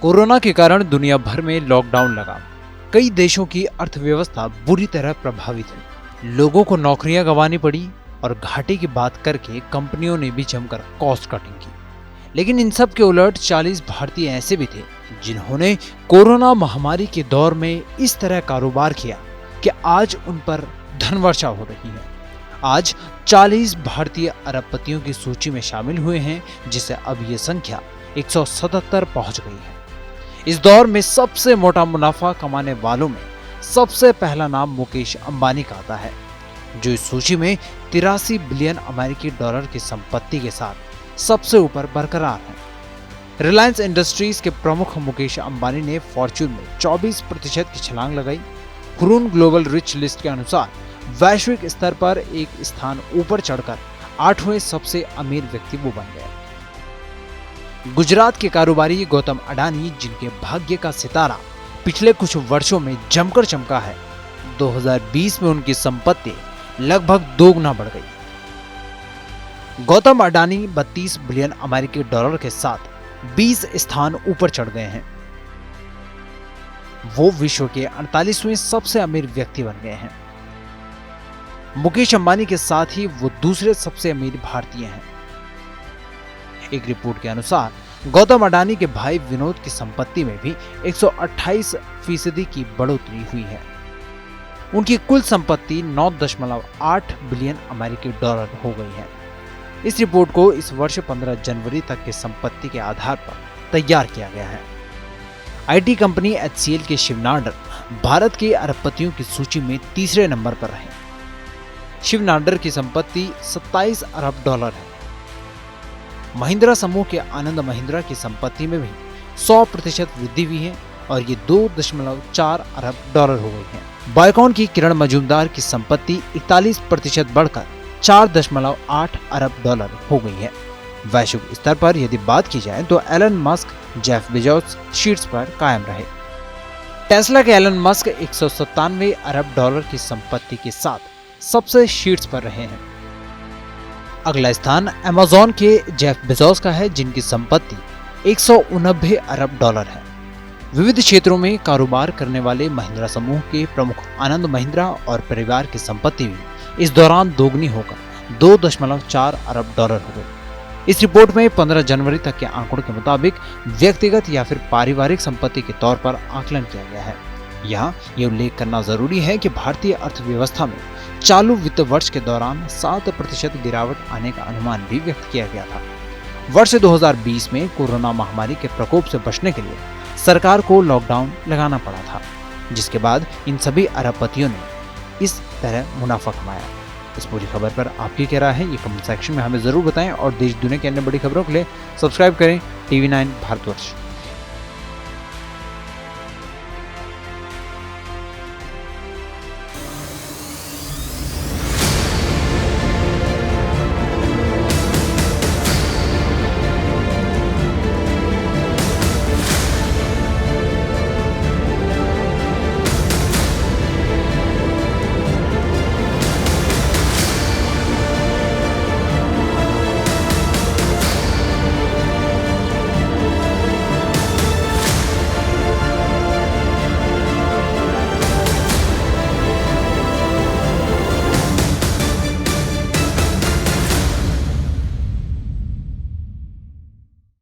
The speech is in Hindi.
कोरोना के कारण दुनिया भर में लॉकडाउन लगा। कई देशों की अर्थव्यवस्था बुरी तरह प्रभावित हुई। लोगों को नौकरियां गंवानी पड़ी और घाटे की बात करके कंपनियों ने भी जमकर कॉस्ट कटिंग की। लेकिन इन सब के उलट 40 भारतीय ऐसे भी थे जिन्होंने कोरोना महामारी के दौर में इस तरह कारोबार किया कि आज उन पर धनवर्षा हो रही है। आज 40 भारतीय अरबपतियों की सूची में शामिल हुए हैं, जिससे अब ये संख्या 177 पहुंच गई है। इस दौर में सबसे मोटा मुनाफा कमाने वालों में सबसे पहला नाम मुकेश अंबानी का आता है, जो इस सूची में 83 बिलियन अमेरिकी डॉलर की संपत्ति के साथ सबसे ऊपर बरकरार है। रिलायंस इंडस्ट्रीज के प्रमुख मुकेश अंबानी ने फॉर्च्यून में 24% की छलांग लगाई। हुरून ग्लोबल रिच लिस्ट के अनुसार वैश्विक स्तर पर एक स्थान ऊपर चढ़कर 8वें सबसे अमीर व्यक्ति वो बन गए। गुजरात के कारोबारी गौतम अडानी, जिनके भाग्य का सितारा पिछले कुछ वर्षों में जमकर चमका है, 2020 में उनकी संपत्ति लगभग दोगुना बढ़ गई। गौतम अडानी 32 बिलियन अमेरिकी डॉलर के साथ 20 स्थान ऊपर चढ़ गए हैं। वो विश्व के 48वें सबसे अमीर व्यक्ति बन गए हैं। मुकेश अंबानी के साथ ही वो दूसरे सबसे अमीर भारतीय हैं। एक रिपोर्ट के अनुसार गौतम अडानी के भाई विनोद की संपत्ति में भी 128% की बढ़ोतरी हुई है। उनकी कुल संपत्ति 9.8 बिलियन अमेरिकी डॉलर हो गई है। इस रिपोर्ट को इस वर्ष 15 जनवरी तक की संपत्ति के आधार पर तैयार किया गया है। आईटी कंपनी HCL के शिव नाडर भारत के अरबपतियों की सूची में तीसरे नंबर पर रहे। शिव नाडर की संपत्ति 27 अरब डॉलर है। महिंद्रा समूह के आनंद महिंद्रा की संपत्ति में भी 100% वृद्धि हुई है और ये 2.4 अरब डॉलर हो गई है। बायोकॉन की किरण मजूमदार की संपत्ति 41% बढ़कर 4.8 अरब डॉलर हो गई है। वैश्विक स्तर पर यदि बात की जाए तो एलन मस्क, जेफ बेजोस शीर्ष पर कायम रहे। टेस्ला के एलन मस्क 197 अरब डॉलर की संपत्ति के साथ सबसे शीर्ष पर रहे हैं। अगला स्थान अमेज़न के जेफ बेजोस का है, जिनकी संपत्ति 189 अरब डॉलर है। विविध क्षेत्रों में कारोबार करने वाले महिंद्रा समूह के प्रमुख आनंद महिंद्रा और परिवार की संपत्ति भी इस दौरान दोगुनी होकर 2.4 अरब डॉलर हो गई। इस रिपोर्ट में 15 जनवरी तक के आंकड़ों के मुताबिक व्यक्तिगत या फिर पारिवारिक संपत्ति के तौर पर आकलन किया गया है। यहाँ ये उल्लेख करना जरूरी है कि भारतीय अर्थव्यवस्था में चालू वित्त वर्ष के दौरान 7% गिरावट आने का अनुमान भी व्यक्त किया गया था। वर्ष 2020 में कोरोना महामारी के प्रकोप से बचने के लिए सरकार को लॉकडाउन लगाना पड़ा था, जिसके बाद इन सभी अरबपतियों ने इस तरह मुनाफा कमाया। इस पूरी खबर पर आपकी क्या राय है, ये कमेंट सेक्शन में हमें जरूर बताएं और देश दुनिया की अन्य बड़ी खबरों के लिए सब्सक्राइब करें TV9 भारतवर्ष।